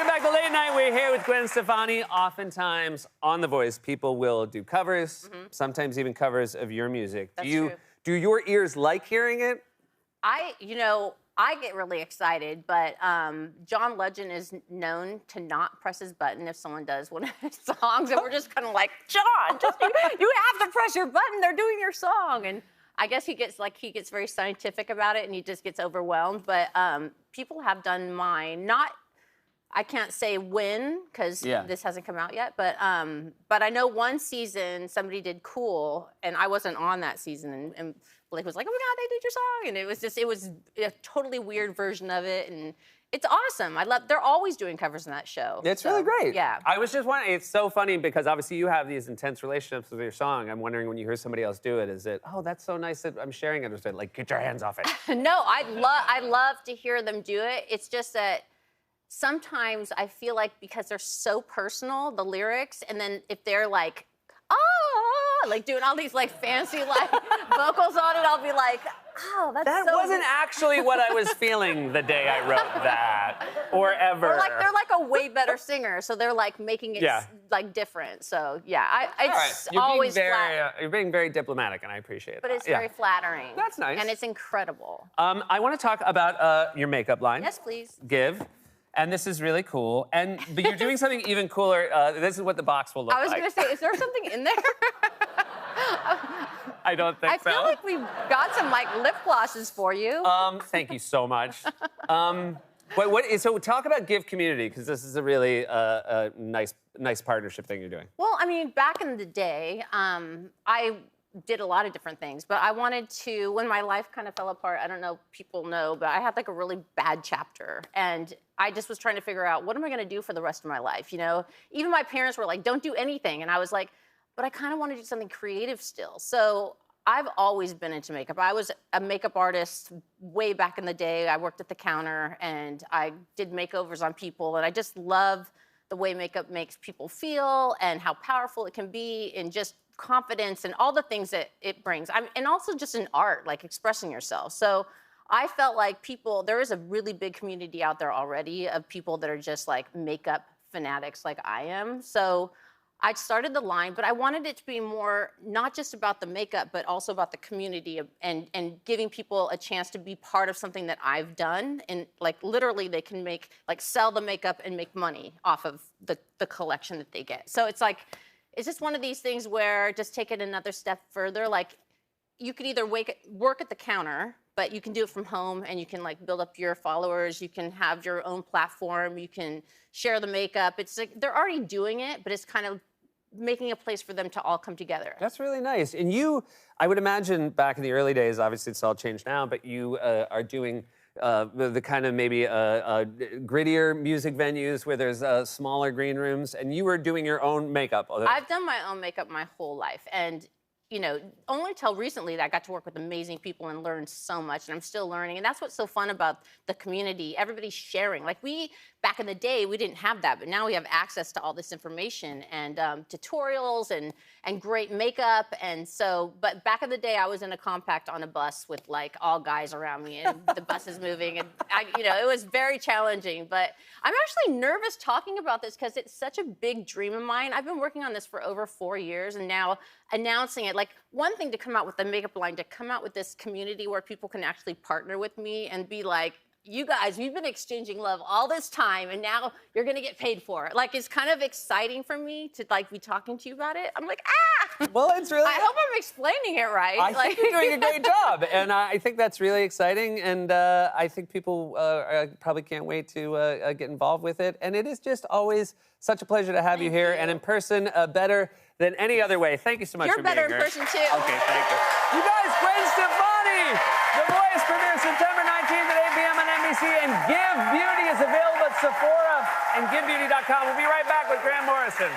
Welcome back to Late Night. We're here with Gwen Stefani. Oftentimes on The Voice, people will do covers, sometimes even covers of your music. That's true. Do your ears like hearing it? I get really excited, but John Legend is known to not press his button if someone does one of his songs, and we're just kind of like, John, you have to press your button. They're doing your song, and I guess he gets very scientific about it, and he just gets overwhelmed. But people have done mine. I can't say when because this hasn't come out yet, but I know one season somebody did Cool, and I wasn't on that season, and Blake was like, "Oh my God, they did your song," and it was a totally weird version of it, and it's awesome. They're always doing covers in that show. It's really great. Yeah. I was just wondering, it's so funny because obviously you have these intense relationships with your song. I'm wondering when you hear somebody else do it, is it, oh, that's so nice that I'm sharing it, or is it like, get your hands off it? No, I love to hear them do it. It's just that sometimes I feel like because they're so personal, the lyrics, and then if they're like, like doing all these like fancy like vocals on it, I'll be like, oh, that's That so wasn't actually what I was feeling the day I wrote that, or ever. Or like they're like a way better singer, so they're like making it like different. So yeah, it's always You're being very diplomatic, and I appreciate it. But it's very flattering. That's nice. And it's incredible. I want to talk about your makeup line. Yes, please. Give. And this is really cool. But you're doing something even cooler. This is what the box will look like. I was going to say, is there something in there? I don't think so. I feel like we've got some like lip glosses for you. Thank you so much. So talk about Give Community, because this is a really nice partnership thing you're doing. Well, I mean, back in the day, I did a lot of different things, but I wanted to, when my life kind of fell apart, I don't know if people know, but I had like a really bad chapter, and I just was trying to figure out, what am I gonna do for the rest of my life, you know? Even my parents were like, don't do anything, and I was like, but I kind of want to do something creative still. So I've always been into makeup. I was a makeup artist way back in the day. I worked at the counter, and I did makeovers on people, and I just love the way makeup makes people feel and how powerful it can be, and just confidence and all the things that it brings. And also just in art, like expressing yourself. So I felt like there is a really big community out there already of people that are just like makeup fanatics like I am. So I started the line, but I wanted it to be more, not just about the makeup, but also about the community and giving people a chance to be part of something that I've done. And like literally they can sell the makeup and make money off of the collection that they get. So it's like, it's just one of these things where just take it another step further. Like you could either work at the counter, but you can do it from home, and you can like build up your followers. You can have your own platform. You can share the makeup. It's like they're already doing it, but it's kind of making a place for them to all come together. That's really nice. And I would imagine back in the early days, obviously it's all changed now, but you are doing the kind of maybe grittier music venues where there's smaller green rooms, and you were doing your own makeup. I've done my own makeup my whole life, and only until recently that I got to work with amazing people and learn so much, and I'm still learning, and that's what's so fun about the community. Everybody's sharing. Like back in the day, we didn't have that, but now we have access to all this information and tutorials and great makeup, and so, but back in the day, I was in a compact on a bus with like all guys around me, and the bus is moving, and it was very challenging, but I'm actually nervous talking about this because it's such a big dream of mine. I've been working on this for over 4 years, and now announcing it, like one thing to come out with the makeup line, to come out with this community where people can actually partner with me and be like, you guys, we've been exchanging love all this time, and now you're gonna get paid for it. Like, it's kind of exciting for me to like be talking to you about it. I'm like, Well, it's really. I hope I'm explaining it right. I think you're doing a great job, and I think that's really exciting, and I think people probably can't wait to get involved with it. And it is just always such a pleasure to have you here, and in person, better than any other way. Thank you so much for being here. You're better in person, too. Okay, thank you. You guys, Gwen Stefani! The Voice premieres September 19th at 8 p.m. on NBC, and Give Beauty is available at Sephora and GiveBeauty.com. We'll be right back with Grant Morrison.